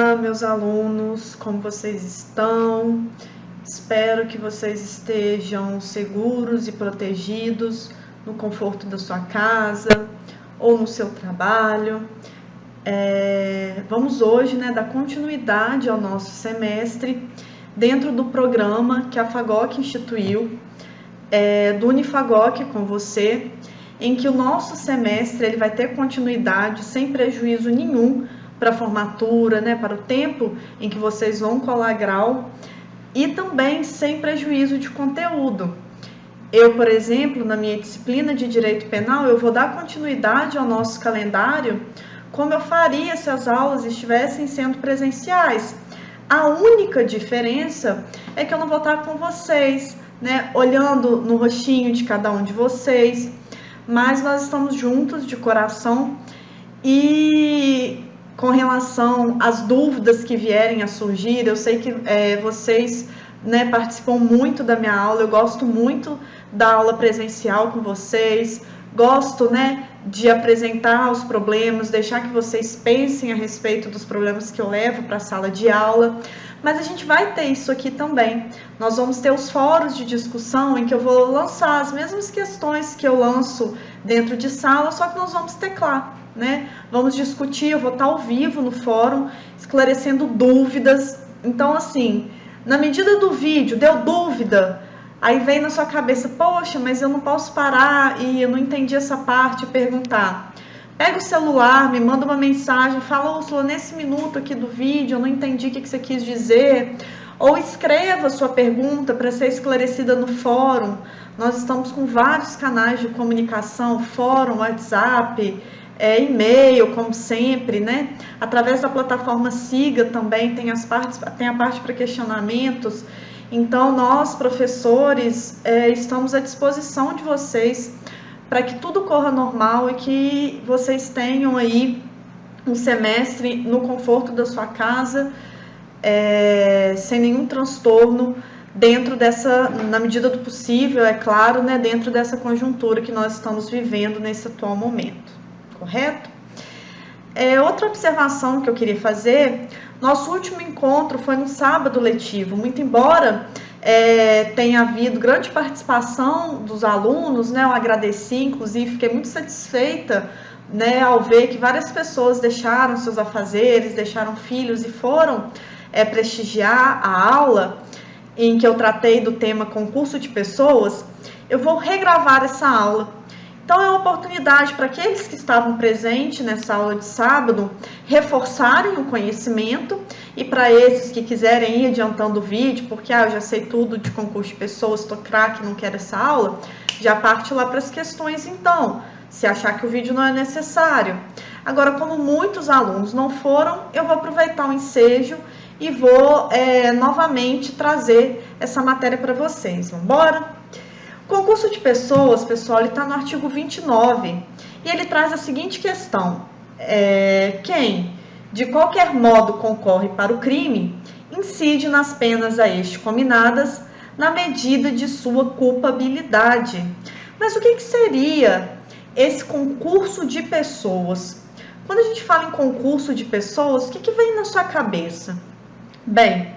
Olá, meus alunos, como vocês estão? Espero que vocês estejam seguros e protegidos no conforto da sua casa ou no seu trabalho. Vamos hoje, dar continuidade ao nosso semestre dentro do programa que a FAGOC instituiu, do Unifagoc com você, em que o nosso semestre ele vai ter continuidade sem prejuízo nenhum para a formatura, para o tempo em que vocês vão colar grau e também sem prejuízo de conteúdo. Eu, por exemplo, na minha disciplina de Direito Penal, eu vou dar continuidade ao nosso calendário como eu faria se as aulas estivessem sendo presenciais. A única diferença é que eu não vou estar com vocês, olhando no rostinho de cada um de vocês, mas nós estamos juntos de coração e com relação às dúvidas que vierem a surgir, eu sei que vocês participam muito da minha aula, eu gosto muito da aula presencial com vocês, gosto de apresentar os problemas, deixar que vocês pensem a respeito dos problemas que eu levo para a sala de aula, mas a gente vai ter isso aqui também. Nós vamos ter os fóruns de discussão em que eu vou lançar as mesmas questões que eu lanço dentro de sala, só que nós vamos teclar. Vamos discutir, eu vou estar ao vivo no fórum, esclarecendo dúvidas. Então, assim, na medida do vídeo, deu dúvida, aí vem na sua cabeça, poxa, mas eu não posso parar e eu não entendi essa parte e perguntar. Pega o celular, me manda uma mensagem, fala, Úrsula, nesse minuto aqui do vídeo, eu não entendi o que você quis dizer. Ou escreva sua pergunta para ser esclarecida no fórum. Nós estamos com vários canais de comunicação, fórum, WhatsApp, e-mail, como sempre, Através da plataforma Siga também tem a parte para questionamentos. Então, nós, professores, estamos à disposição de vocês para que tudo corra normal e que vocês tenham aí um semestre no conforto da sua casa, sem nenhum transtorno, na medida do possível, é claro, dentro dessa conjuntura que nós estamos vivendo nesse atual momento. Correto? Outra observação que eu queria fazer, nosso último encontro foi no sábado letivo, muito embora tenha havido grande participação dos alunos, eu agradeci, inclusive fiquei muito satisfeita, ao ver que várias pessoas deixaram seus afazeres, deixaram filhos e foram prestigiar a aula em que eu tratei do tema concurso de pessoas. Eu vou regravar essa aula. Então, é uma oportunidade para aqueles que estavam presentes nessa aula de sábado reforçarem o conhecimento e para esses que quiserem ir adiantando o vídeo, porque eu já sei tudo de concurso de pessoas, estou craque, não quero essa aula, já parte lá para as questões então, se achar que o vídeo não é necessário. Agora, como muitos alunos não foram, eu vou aproveitar o ensejo e vou novamente trazer essa matéria para vocês. Vamos embora? Concurso de pessoas, pessoal, ele está no artigo 29 e ele traz a seguinte questão: quem de qualquer modo concorre para o crime incide nas penas a este cominadas na medida de sua culpabilidade. Mas o que seria esse concurso de pessoas? Quando a gente fala em concurso de pessoas, o que vem na sua cabeça? Bem,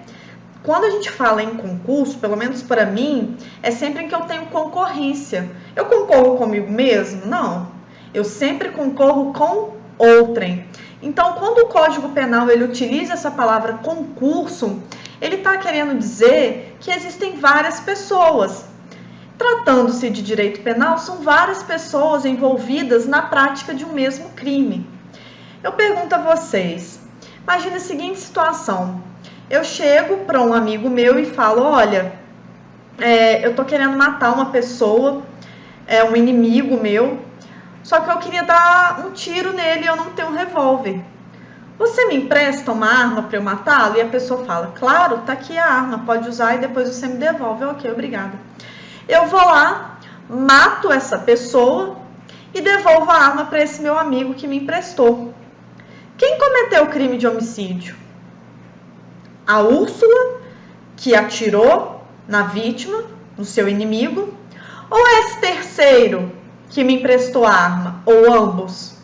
quando a gente fala em concurso, pelo menos para mim, é sempre em que eu tenho concorrência. Eu concorro comigo mesmo? Não. Eu sempre concorro com outrem. Então, quando o Código Penal ele utiliza essa palavra concurso, ele está querendo dizer que existem várias pessoas. Tratando-se de direito penal, são várias pessoas envolvidas na prática de um mesmo crime. Eu pergunto a vocês, imagine a seguinte situação. Eu chego para um amigo meu e falo, olha, eu tô querendo matar uma pessoa, um inimigo meu, só que eu queria dar um tiro nele e eu não tenho um revólver. Você me empresta uma arma para eu matá-lo? E a pessoa fala, claro, tá aqui a arma, pode usar e depois você me devolve. Ok, obrigada. Eu vou lá, mato essa pessoa e devolvo a arma para esse meu amigo que me emprestou. Quem cometeu o crime de homicídio? A Úrsula, que atirou na vítima, no seu inimigo, ou esse terceiro que me emprestou a arma, ou ambos?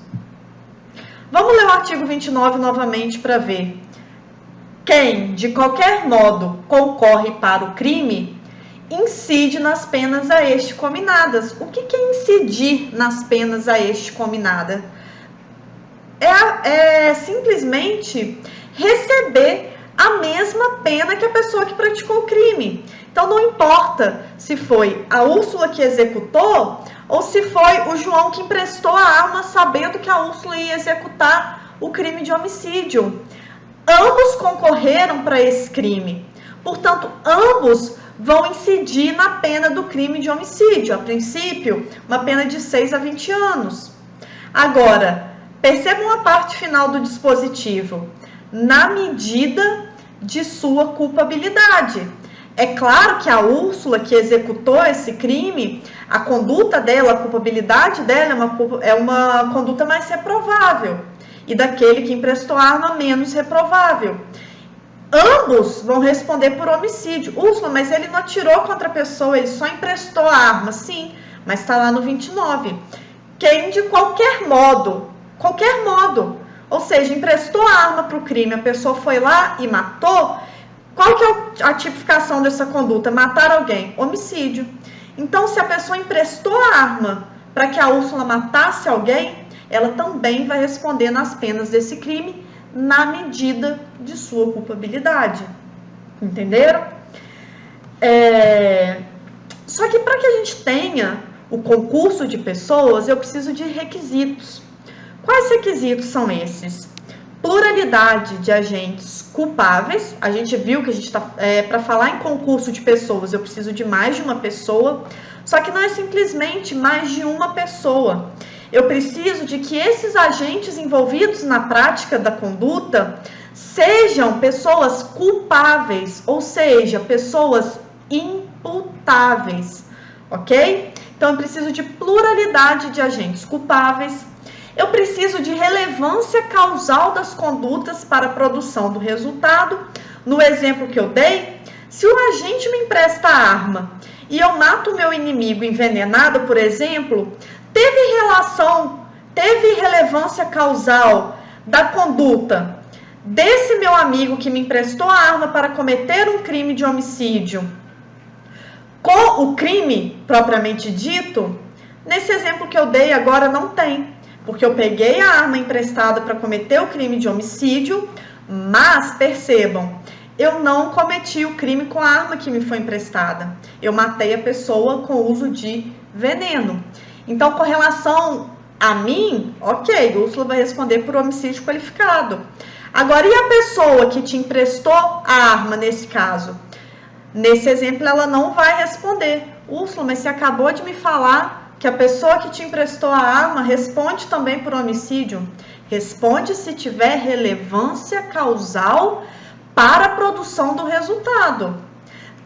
Vamos ler o artigo 29 novamente para ver. quem, de qualquer modo, concorre para o crime, incide nas penas a este cominadas. O que é incidir nas penas a este cominadas? É simplesmente receber a mesma pena que a pessoa que praticou o crime. Então, não importa se foi a Úrsula que executou ou se foi o João que emprestou a arma sabendo que a Úrsula ia executar o crime de homicídio. Ambos concorreram para esse crime. Portanto, ambos vão incidir na pena do crime de homicídio. A princípio, uma pena de 6 a 20 anos. Agora, percebam a parte final do dispositivo. Na medida de sua culpabilidade. É claro que a Úrsula que executou esse crime, a conduta dela, a culpabilidade dela é uma conduta mais reprovável. E daquele que emprestou a arma, menos reprovável. Ambos vão responder por homicídio. Úrsula, mas ele não atirou contra a pessoa, ele só emprestou a arma. Sim, mas está lá no 29. Quem de qualquer modo, ou seja, emprestou a arma para o crime, a pessoa foi lá e matou, qual que é a tipificação dessa conduta? Matar alguém, homicídio. Então, se a pessoa emprestou a arma para que a Úrsula matasse alguém, ela também vai responder nas penas desse crime na medida de sua culpabilidade. Entenderam? Só que para que a gente tenha o concurso de pessoas, eu preciso de requisitos. Quais requisitos são esses? Pluralidade de agentes culpáveis. A gente viu que a gente para falar em concurso de pessoas, eu preciso de mais de uma pessoa. Só que não é simplesmente mais de uma pessoa. Eu preciso de que esses agentes envolvidos na prática da conduta sejam pessoas culpáveis, ou seja, pessoas imputáveis, ok? Então, eu preciso de pluralidade de agentes culpáveis. Eu preciso de relevância causal das condutas para a produção do resultado. No exemplo que eu dei, se o agente me empresta a arma e eu mato o meu inimigo envenenado, por exemplo, teve relevância causal da conduta desse meu amigo que me emprestou a arma para cometer um crime de homicídio com o crime propriamente dito? Nesse exemplo que eu dei agora não tem. Porque eu peguei a arma emprestada para cometer o crime de homicídio, mas, percebam, eu não cometi o crime com a arma que me foi emprestada. Eu matei a pessoa com o uso de veneno. Então, com relação a mim, ok, Úrsula vai responder por homicídio qualificado. Agora, e a pessoa que te emprestou a arma nesse caso? Nesse exemplo, ela não vai responder. Úrsula, mas você acabou de me falar que a pessoa que te emprestou a arma responde também por homicídio. Responde se tiver relevância causal para a produção do resultado.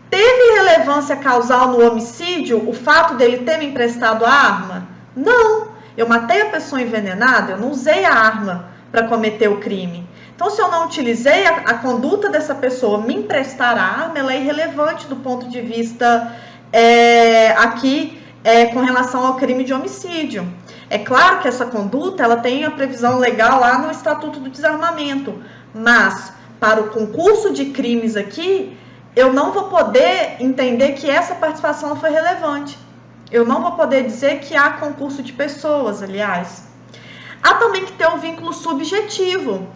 Teve relevância causal no homicídio o fato dele ter me emprestado a arma? Não. Eu matei a pessoa envenenada, eu não usei a arma para cometer o crime. Então, se eu não utilizei a conduta dessa pessoa me emprestar a arma, ela é irrelevante do ponto de vista com relação ao crime de homicídio. É claro que essa conduta ela tem a previsão legal lá no Estatuto do Desarmamento, mas para o concurso de crimes aqui, eu não vou poder entender que essa participação foi relevante. Eu não vou poder dizer que há concurso de pessoas, aliás. Há também que ter um vínculo subjetivo.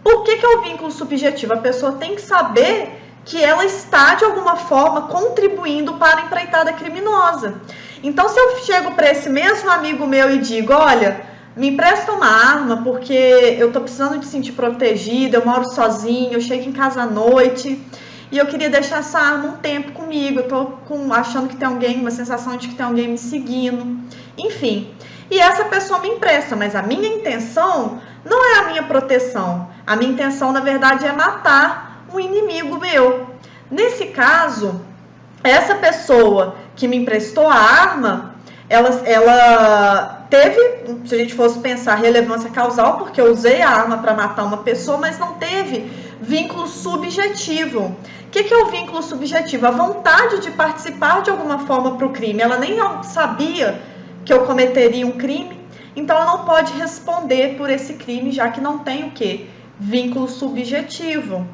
Por que é o vínculo subjetivo? A pessoa tem que saber que ela está, de alguma forma, contribuindo para a empreitada criminosa. Então, se eu chego para esse mesmo amigo meu e digo, olha, me empresta uma arma porque eu estou precisando de sentir protegida, eu moro sozinho, eu chego em casa à noite e eu queria deixar essa arma um tempo comigo, eu estou achando que tem alguém, uma sensação de que tem alguém me seguindo, enfim. E essa pessoa me empresta, mas a minha intenção não é a minha proteção. A minha intenção, na verdade, é matar um inimigo meu. Nesse caso, essa pessoa que me emprestou a arma, ela teve, se a gente fosse pensar, relevância causal, porque eu usei a arma para matar uma pessoa, mas não teve vínculo subjetivo. O que é o vínculo subjetivo? A vontade de participar de alguma forma para o crime. Ela nem sabia que eu cometeria um crime, então ela não pode responder por esse crime, já que não tem o quê? Vínculo subjetivo.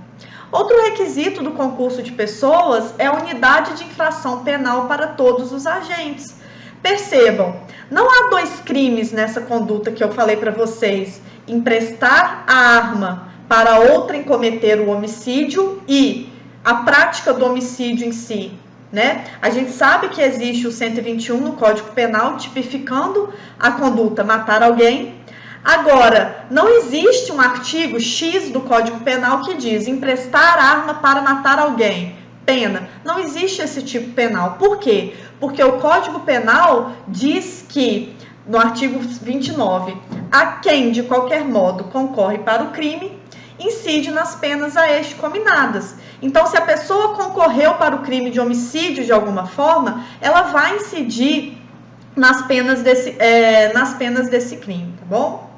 Outro requisito do concurso de pessoas é a unidade de infração penal para todos os agentes. Percebam, não há dois crimes nessa conduta que eu falei para vocês: emprestar a arma para outrem cometer o homicídio e a prática do homicídio em si, né? A gente sabe que existe o 121 no Código Penal tipificando a conduta matar alguém. Agora, não existe um artigo X do Código Penal que diz emprestar arma para matar alguém, pena. Não existe esse tipo penal. Por quê? Porque o Código Penal diz que, no artigo 29, a quem de qualquer modo concorre para o crime, incide nas penas a este cominadas. Então, se a pessoa concorreu para o crime de homicídio de alguma forma, ela vai incidir nas penas desse crime, tá bom?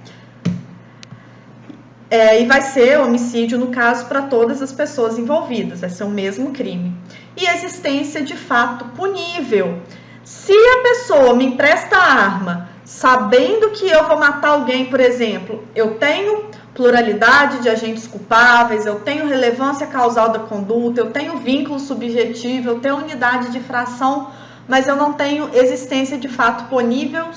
E vai ser homicídio, no caso, para todas as pessoas envolvidas, vai ser o mesmo crime. E existência de fato punível. Se a pessoa me empresta a arma, sabendo que eu vou matar alguém, por exemplo, eu tenho pluralidade de agentes culpáveis, eu tenho relevância causal da conduta, eu tenho vínculo subjetivo, eu tenho unidade de infração, mas eu não tenho existência de fato punível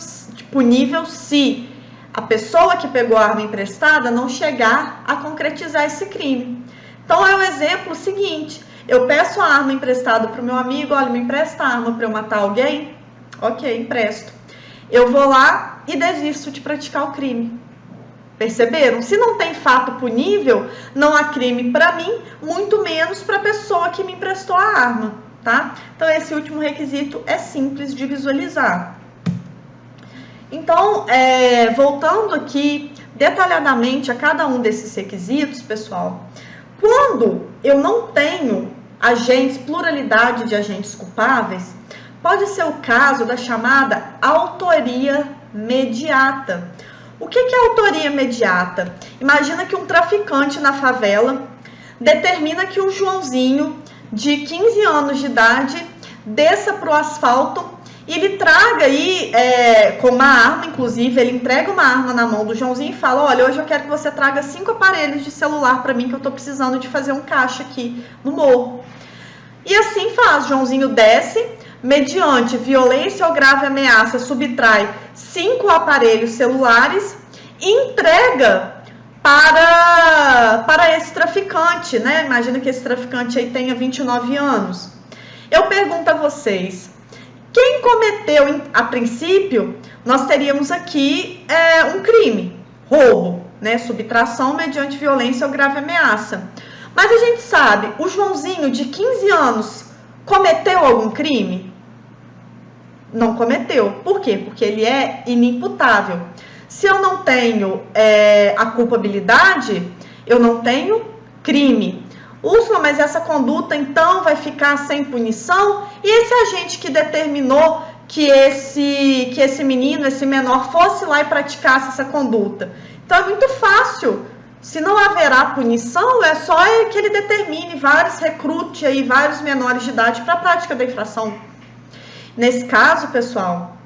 se a pessoa que pegou a arma emprestada não chegar a concretizar esse crime. Então, é o exemplo seguinte: eu peço a arma emprestada para o meu amigo, olha, me empresta a arma para eu matar alguém? Ok, empresto. Eu vou lá e desisto de praticar o crime. Perceberam? Se não tem fato punível, não há crime para mim, muito menos para a pessoa que me emprestou a arma, tá? Então, esse último requisito é simples de visualizar. Então, voltando aqui detalhadamente a cada um desses requisitos, pessoal, quando eu não tenho pluralidade de agentes culpáveis, pode ser o caso da chamada autoria mediata. O que é autoria imediata? Imagina que um traficante na favela determina que um Joãozinho de 15 anos de idade desça para o asfalto e ele traga aí, com uma arma, inclusive, ele entrega uma arma na mão do Joãozinho e fala: olha, hoje eu quero que você traga 5 aparelhos de celular para mim, que eu estou precisando de fazer um caixa aqui no morro. E assim faz, Joãozinho desce, mediante violência ou grave ameaça, subtrai 5 aparelhos celulares e entrega para esse traficante, né? Imagina que esse traficante aí tenha 29 anos. Eu pergunto a vocês, quem cometeu, a princípio, nós teríamos aqui um crime, roubo, né? Subtração mediante violência ou grave ameaça. Mas a gente sabe, o Joãozinho de 15 anos cometeu algum crime? Não cometeu. Por quê? Porque ele é inimputável. Se eu não tenho a culpabilidade, eu não tenho crime. Úrsula, mas essa conduta então vai ficar sem punição? E esse agente que determinou que esse menino, esse menor, fosse lá e praticasse essa conduta? Então é muito fácil. Se não haverá punição, é só que ele determine recrute aí vários menores de idade para a prática da infração. Nesse caso, pessoal,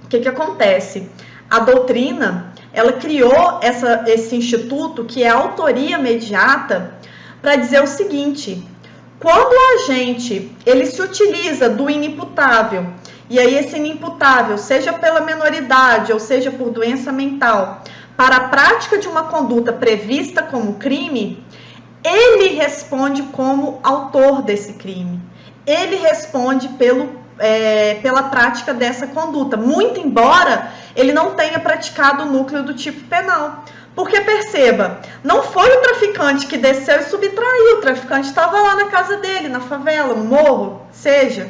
o que acontece? A doutrina, ela criou esse instituto que é a autoria mediata para dizer o seguinte: quando o agente ele se utiliza do inimputável, e aí esse inimputável, seja pela menoridade ou seja por doença mental, para a prática de uma conduta prevista como crime, ele responde como autor desse crime. Ele responde pela prática dessa conduta, muito embora ele não tenha praticado o núcleo do tipo penal. Porque perceba, não foi o traficante que desceu e subtraiu, o traficante estava lá na casa dele, na favela, no morro, seja,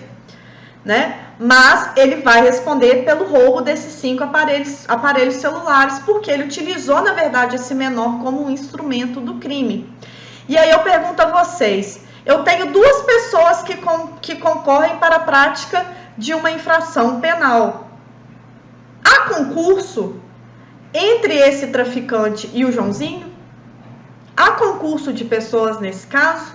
né? Mas ele vai responder pelo roubo desses 5 aparelhos celulares, porque ele utilizou, na verdade, esse menor como um instrumento do crime. E aí eu pergunto a vocês, eu tenho 2 pessoas que concorrem para a prática de uma infração penal. Há concurso entre esse traficante e o Joãozinho? Há concurso de pessoas nesse caso?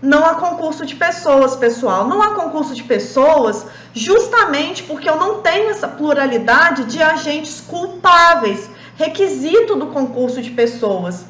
Não há concurso de pessoas, pessoal. Não há concurso de pessoas justamente porque eu não tenho essa pluralidade de agentes culpáveis, requisito do concurso de pessoas.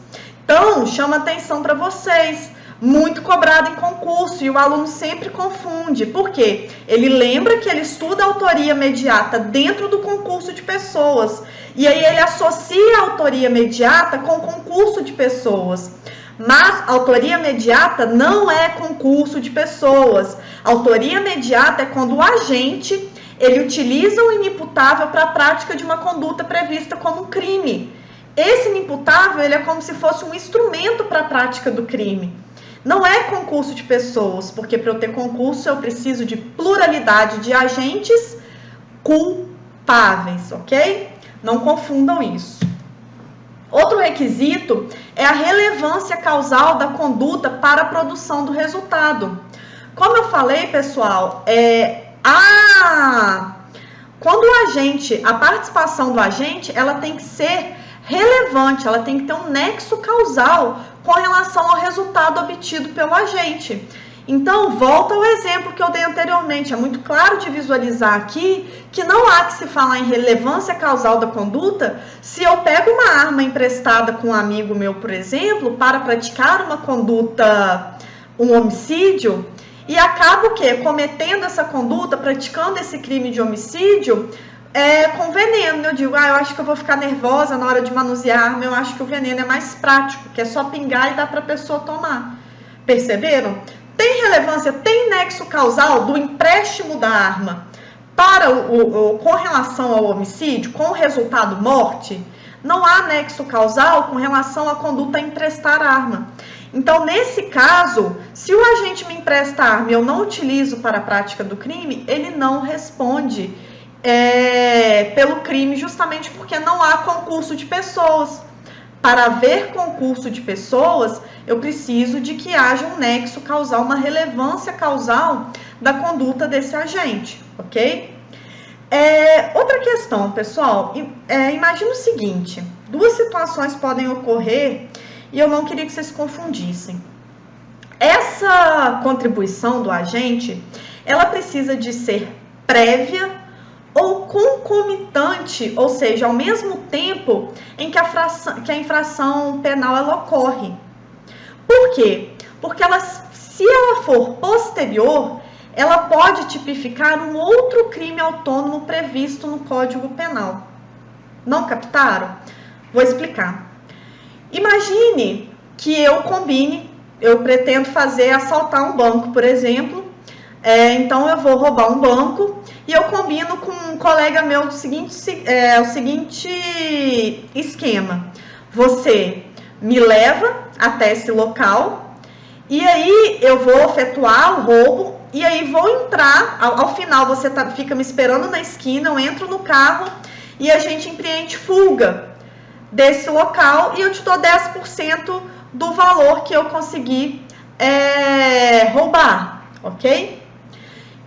Então, chama atenção para vocês. Muito cobrado em concurso e o aluno sempre confunde. Por quê? Ele lembra que ele estuda autoria imediata dentro do concurso de pessoas. E aí ele associa a autoria imediata com concurso de pessoas. Mas autoria imediata não é concurso de pessoas. Autoria imediata é quando o agente ele utiliza o inimputável para a prática de uma conduta prevista como um crime. Esse inimputável ele é como se fosse um instrumento para a prática do crime. Não é concurso de pessoas, porque para eu ter concurso eu preciso de pluralidade de agentes culpáveis, ok? Não confundam isso. Outro requisito é a relevância causal da conduta para a produção do resultado. Como eu falei, pessoal, quando a participação do agente, ela tem que ser relevante, ela tem que ter um nexo causal com relação ao resultado obtido pelo agente. Então, volta ao exemplo que eu dei anteriormente. É muito claro de visualizar aqui que não há que se falar em relevância causal da conduta se eu pego uma arma emprestada com um amigo meu, por exemplo, para praticar uma conduta, um homicídio, e acabo cometendo essa conduta, praticando esse crime de homicídio, com veneno. Eu digo, eu acho que eu vou ficar nervosa na hora de manusear a arma, eu acho que o veneno é mais prático, que é só pingar e dá para a pessoa tomar. Perceberam? Tem relevância, tem nexo causal do empréstimo da arma para com relação ao homicídio, com o resultado morte? Não há nexo causal com relação à conduta a emprestar a arma. Então, nesse caso, se o agente me empresta a arma e eu não utilizo para a prática do crime, ele não responde pelo crime, justamente porque não há concurso de pessoas. Para haver concurso de pessoas, eu preciso de que haja um nexo causal, uma relevância causal da conduta desse agente, ok? Outra questão, pessoal, imagina o seguinte, duas situações podem ocorrer e eu não queria que vocês confundissem. Essa contribuição do agente, ela precisa de ser prévia ou concomitante, ou seja, ao mesmo tempo em que a infração penal ela ocorre. Por quê? Porque se ela for posterior, ela pode tipificar um outro crime autônomo previsto no Código Penal. Não captaram? Vou explicar. Imagine que eu pretendo assaltar um banco, por exemplo. Então eu vou roubar um banco e eu combino com um colega meu o seguinte esquema. Você me leva até esse local e aí eu vou efetuar o roubo e aí vou entrar, ao final você fica me esperando na esquina, eu entro no carro e a gente empreende fuga desse local e eu te dou 10% do valor que eu consegui roubar, ok?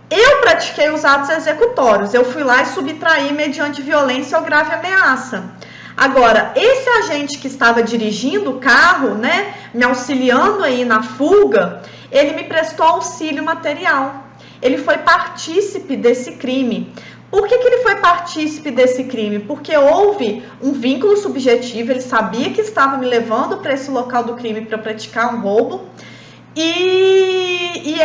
Eu pratiquei os atos executórios, eu fui lá e subtraí mediante violência ou grave ameaça. Agora, esse agente que estava dirigindo o carro, né, me auxiliando aí na fuga, ele me prestou auxílio material. Ele foi partícipe desse crime. Por que ele foi partícipe desse crime? Porque houve um vínculo subjetivo, ele sabia que estava me levando para esse local do crime para praticar um roubo. E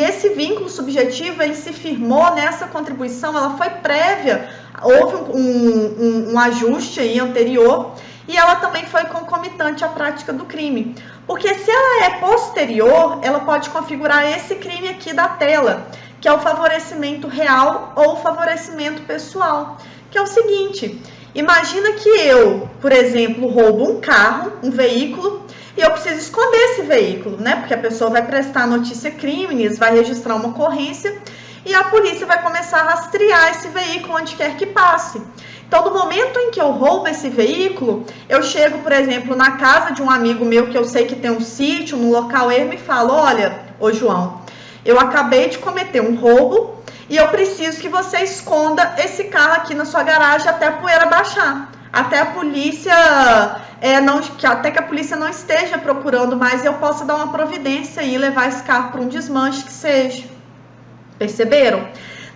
esse vínculo subjetivo, ele se firmou nessa contribuição, ela foi prévia, houve um ajuste aí anterior e ela também foi concomitante à prática do crime. Porque se ela é posterior, ela pode configurar esse crime aqui da tela, que é o favorecimento real ou favorecimento pessoal, que é o seguinte, imagina que eu, por exemplo, roubo um carro, um veículo, e eu preciso esconder esse veículo, né? Porque a pessoa vai prestar notícia crimes, vai registrar uma ocorrência e a polícia vai começar a rastrear esse veículo onde quer que passe. Então, no momento em que eu roubo esse veículo, eu chego, por exemplo, na casa de um amigo meu que eu sei que tem um sítio, no local ermo, e falo, olha, ô João, eu acabei de cometer um roubo e eu preciso que você esconda esse carro aqui na sua garagem até a poeira baixar. Até a polícia, até que a polícia não esteja procurando mais e eu possa dar uma providência e levar esse carro para um desmanche que seja. Perceberam?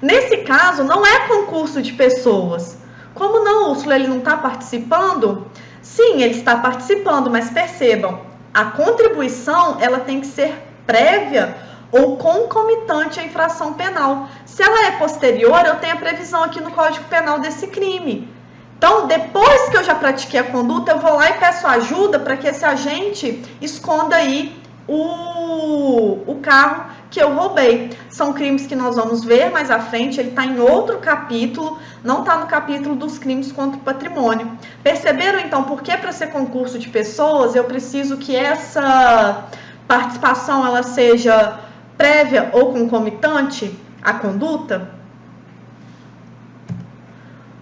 Nesse caso, não é concurso de pessoas. Como não, Úrsula, ele não está participando? Sim, ele está participando, mas percebam, a contribuição ela tem que ser prévia ou concomitante à infração penal. Se ela é posterior, eu tenho a previsão aqui no Código Penal desse crime. Então, depois que eu já pratiquei a conduta, eu vou lá e peço ajuda para que esse agente esconda aí o carro que eu roubei. São crimes que nós vamos ver mais à frente, ele está em outro capítulo, não está no capítulo dos crimes contra o patrimônio. Perceberam, então, por que para ser concurso de pessoas, eu preciso que essa participação ela seja prévia ou concomitante à conduta?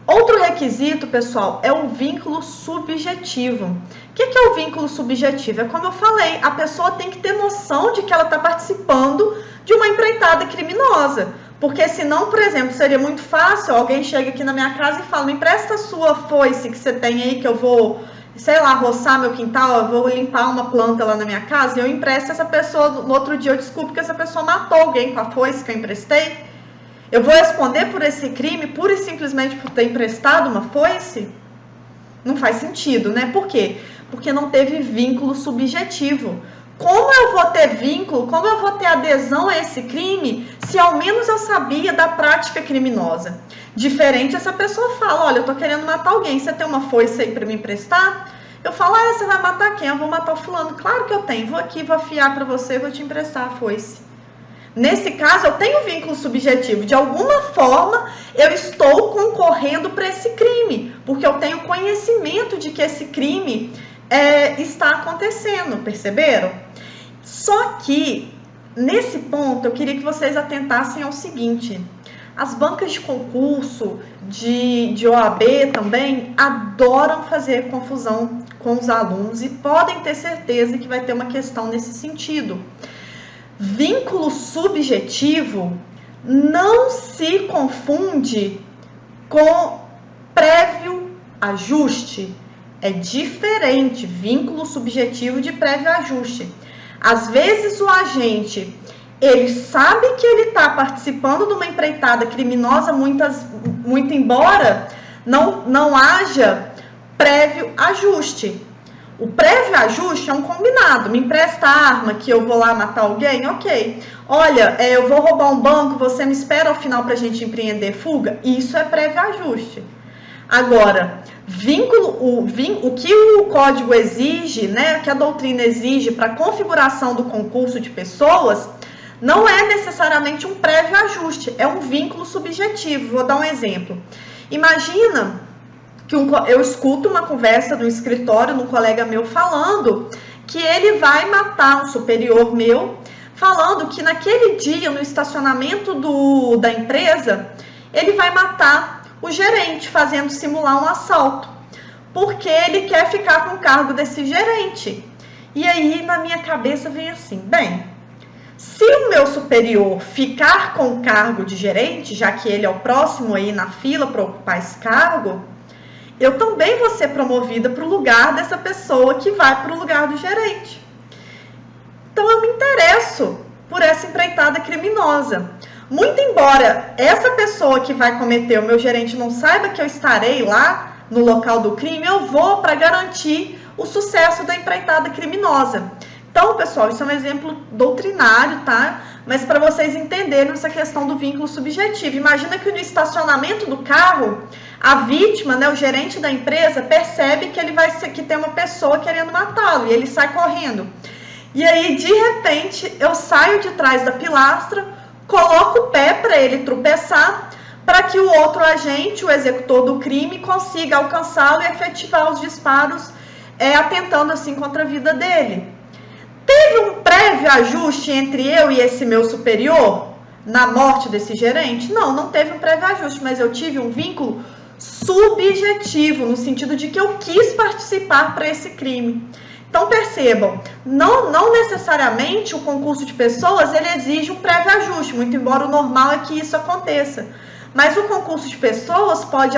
Outro requisito, pessoal, é o vínculo subjetivo. O que é o vínculo subjetivo? É como eu falei, a pessoa tem que ter noção de que ela está participando de uma empreitada criminosa. Porque senão, por exemplo, seria muito fácil, alguém chega aqui na minha casa e fala, me empresta a sua foice que você tem aí, que eu vou, sei lá, roçar meu quintal, eu vou limpar uma planta lá na minha casa, e eu empresto essa pessoa, no outro dia eu descubro que essa pessoa matou alguém com a foice que eu emprestei. Eu vou responder por esse crime pura e simplesmente por ter emprestado uma foice? Não faz sentido, né? Por quê? Porque não teve vínculo subjetivo. Como eu vou ter vínculo, como eu vou ter adesão a esse crime, se ao menos eu sabia da prática criminosa? Diferente, essa pessoa fala, olha, eu tô querendo matar alguém, você tem uma foice aí para me emprestar? Eu falo, você vai matar quem? Eu vou matar o fulano. Claro que eu tenho, vou aqui, vou afiar para você, vou te emprestar a foice. Nesse caso, eu tenho vínculo subjetivo. De alguma forma, eu estou concorrendo para esse crime, porque eu tenho conhecimento de que esse crime está acontecendo, perceberam? Só que, nesse ponto, eu queria que vocês atentassem ao seguinte. As bancas de concurso, de OAB também, adoram fazer confusão com os alunos e podem ter certeza que vai ter uma questão nesse sentido. Vínculo subjetivo não se confunde com prévio ajuste. É diferente vínculo subjetivo de prévio ajuste. Às vezes o agente, ele sabe que ele está participando de uma empreitada criminosa, muito embora não haja prévio ajuste. O prévio ajuste é um combinado. Me empresta a arma que eu vou lá matar alguém? Ok. Olha, eu vou roubar um banco, você me espera ao final para a gente empreender fuga? Isso é prévio ajuste. Agora, o que o código exige, né, que a doutrina exige para a configuração do concurso de pessoas, não é necessariamente um prévio ajuste, é um vínculo subjetivo. Vou dar um exemplo. Imagina que eu escuto uma conversa no escritório, de um colega meu falando que ele vai matar um superior meu, falando que naquele dia, no estacionamento da empresa, ele vai matar o gerente, fazendo simular um assalto, porque ele quer ficar com o cargo desse gerente. E aí, na minha cabeça, vem assim, bem, se o meu superior ficar com o cargo de gerente, já que ele é o próximo aí na fila para ocupar esse cargo, eu também vou ser promovida para o lugar dessa pessoa que vai para o lugar do gerente. Então, eu me interesso por essa empreitada criminosa. Muito embora essa pessoa que vai cometer, o meu gerente, não saiba que eu estarei lá no local do crime, eu vou para garantir o sucesso da empreitada criminosa. Então, pessoal, isso é um exemplo doutrinário, tá? Mas para vocês entenderem essa questão do vínculo subjetivo. Imagina que no estacionamento do carro, a vítima, né, o gerente da empresa, percebe que tem uma pessoa querendo matá-lo e ele sai correndo. E aí, de repente, eu saio de trás da pilastra, coloco o pé para ele tropeçar, para que o outro agente, o executor do crime, consiga alcançá-lo e efetivar os disparos, atentando assim contra a vida dele. Teve um prévio ajuste entre eu e esse meu superior na morte desse gerente? Não, não teve um prévio ajuste, mas eu tive um vínculo subjetivo, no sentido de que eu quis participar para esse crime. Então, percebam, não necessariamente o concurso de pessoas ele exige um prévio ajuste, muito embora o normal é que isso aconteça. Mas o concurso de pessoas pode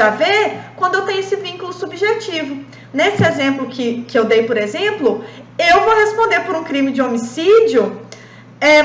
haver quando eu tenho esse vínculo subjetivo. Nesse exemplo que eu dei, por exemplo, eu vou responder por um crime de homicídio,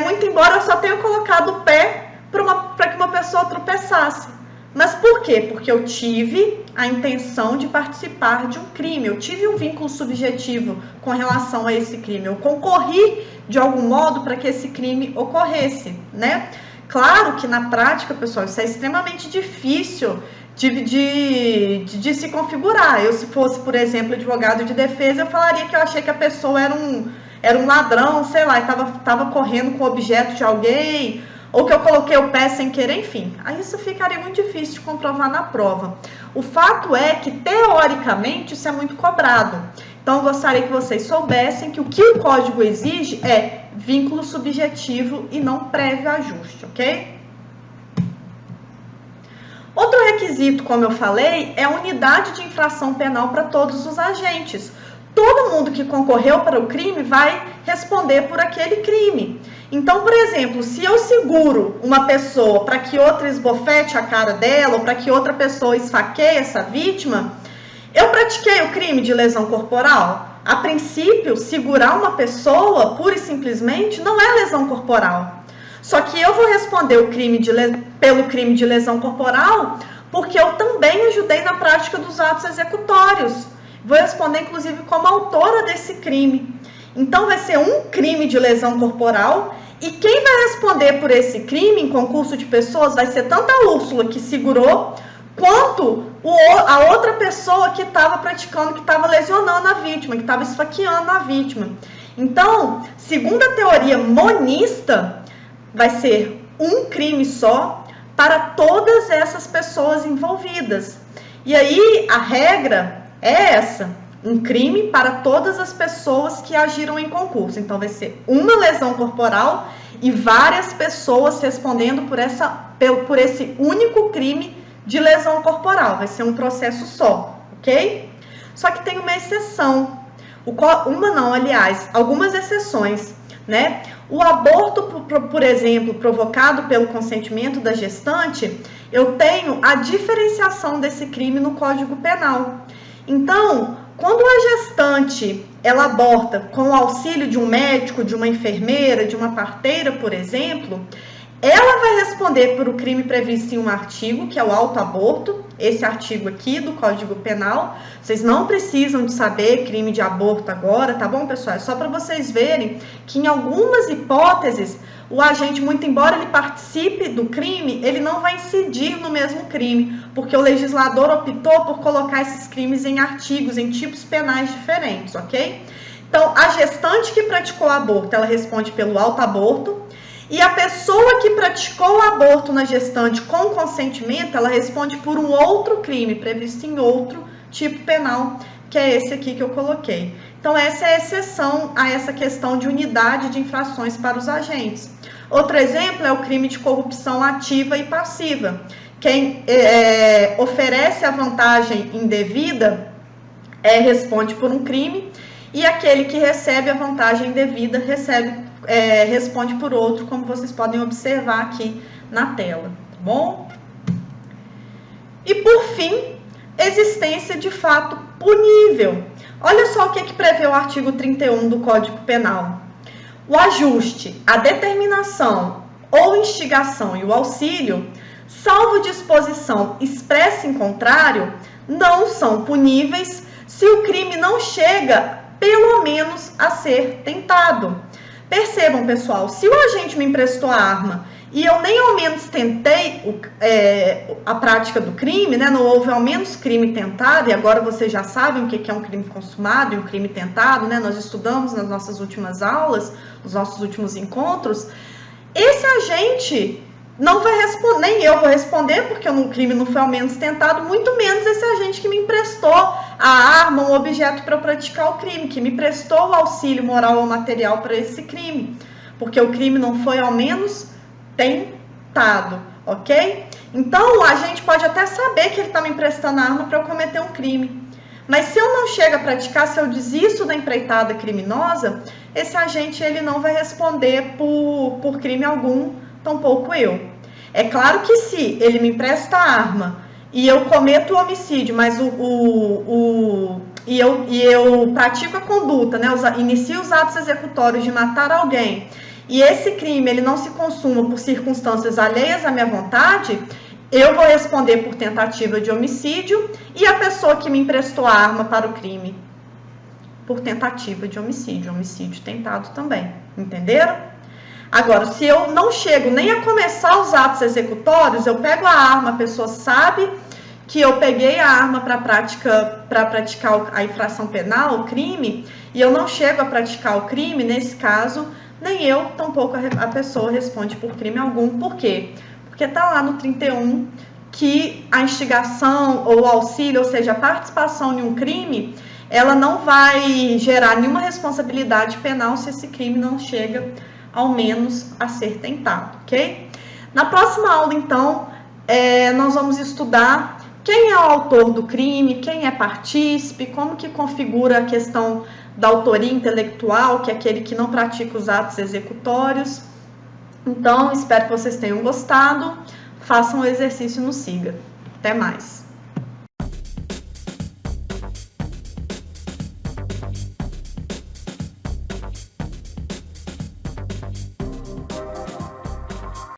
muito embora eu só tenha colocado o pé para que uma pessoa tropeçasse. Mas por quê? Porque eu tive a intenção de participar de um crime, eu tive um vínculo subjetivo com relação a esse crime, eu concorri de algum modo para que esse crime ocorresse, né? Claro que na prática, pessoal, isso é extremamente difícil de se configurar. Eu, se fosse, por exemplo, advogado de defesa, eu falaria que eu achei que a pessoa era um ladrão, sei lá, e estava correndo com o objeto de alguém, ou que eu coloquei o pé sem querer, enfim. Aí isso ficaria muito difícil de comprovar na prova. O fato é que, teoricamente, isso é muito cobrado. Então, eu gostaria que vocês soubessem que o código exige é vínculo subjetivo e não prévio ajuste, ok? Outro requisito, como eu falei, é a unidade de infração penal para todos os agentes. Todo mundo que concorreu para o crime vai responder por aquele crime. Então, por exemplo, se eu seguro uma pessoa para que outra esbofete a cara dela, ou para que outra pessoa esfaqueie essa vítima, eu pratiquei o crime de lesão corporal? A princípio, segurar uma pessoa, pura e simplesmente, não é lesão corporal. Só que eu vou responder pelo crime de lesão corporal porque eu também ajudei na prática dos atos executórios. Vou responder, inclusive, como autora desse crime. Então, vai ser um crime de lesão corporal e quem vai responder por esse crime em concurso de pessoas vai ser tanto a Úrsula, que segurou, quanto a outra pessoa que estava praticando, que estava lesionando a vítima, que estava esfaqueando a vítima. Então, segundo a teoria monista, vai ser um crime só para todas essas pessoas envolvidas. E aí, a regra é essa, um crime para todas as pessoas que agiram em concurso. Então, vai ser uma lesão corporal e várias pessoas respondendo por esse único crime de lesão corporal. Vai ser um processo só, ok? Só que tem uma exceção. Algumas exceções, né? O aborto, por exemplo, provocado pelo consentimento da gestante, eu tenho a diferenciação desse crime no Código Penal. Então, quando a gestante ela aborta com o auxílio de um médico, de uma enfermeira, de uma parteira, por exemplo, ela vai responder por o crime previsto em um artigo, que é o autoaborto, esse artigo aqui do Código Penal. Vocês não precisam de saber crime de aborto agora, tá bom, pessoal? É só para vocês verem que em algumas hipóteses, o agente, muito embora ele participe do crime, ele não vai incidir no mesmo crime, porque o legislador optou por colocar esses crimes em artigos, em tipos penais diferentes, ok? Então, a gestante que praticou o aborto, ela responde pelo autoaborto, e a pessoa que praticou o aborto na gestante com consentimento, ela responde por um outro crime previsto em outro tipo penal, que é esse aqui que eu coloquei. Então, essa é a exceção a essa questão de unidade de infrações para os agentes. Outro exemplo é o crime de corrupção ativa e passiva. Quem oferece a vantagem indevida responde por um crime, e aquele que recebe a vantagem indevida responde por outro, como vocês podem observar aqui na tela, tá bom? E por fim, existência de fato punível. Olha só o que prevê o artigo 31 do Código Penal. O ajuste, a determinação ou instigação e o auxílio, salvo disposição expressa em contrário, não são puníveis se o crime não chega, pelo menos, a ser tentado. Percebam, pessoal, se o agente me emprestou a arma e eu nem ao menos tentei a prática do crime, né? Não houve ao menos crime tentado, e agora vocês já sabem o que é um crime consumado e um crime tentado, né? Nós estudamos nas nossas últimas aulas, nos nossos últimos encontros. Esse agente não vai responder, nem eu vou responder, porque o crime não foi ao menos tentado, muito menos esse agente que me emprestou a arma, um objeto para eu praticar o crime, que me prestou o auxílio moral ou material para esse crime, porque o crime não foi ao menos tentado, ok? Então, o agente pode até saber que ele está me emprestando a arma para eu cometer um crime, mas se eu não chego a praticar, se eu desisto da empreitada criminosa, esse agente ele não vai responder por crime algum, tampouco eu. É claro que se ele me empresta a arma e eu cometo o homicídio, mas eu pratico a conduta, né, inicio os atos executórios de matar alguém, e esse crime ele não se consuma por circunstâncias alheias à minha vontade, eu vou responder por tentativa de homicídio e a pessoa que me emprestou a arma para o crime por tentativa de homicídio, homicídio tentado também, entenderam? Agora, se eu não chego nem a começar os atos executórios, eu pego a arma, a pessoa sabe que eu peguei a arma para praticar a infração penal, o crime, e eu não chego a praticar o crime, nesse caso, nem eu, tampouco a pessoa responde por crime algum. Por quê? Porque está lá no 31 que a instigação ou o auxílio, ou seja, a participação em um crime, ela não vai gerar nenhuma responsabilidade penal se esse crime não chega, ao menos, a ser tentado, ok? Na próxima aula, então, nós vamos estudar quem é o autor do crime, quem é partícipe, como que configura a questão da autoria intelectual, que é aquele que não pratica os atos executórios. Então, espero que vocês tenham gostado. Façam o exercício no SIGA. Até mais!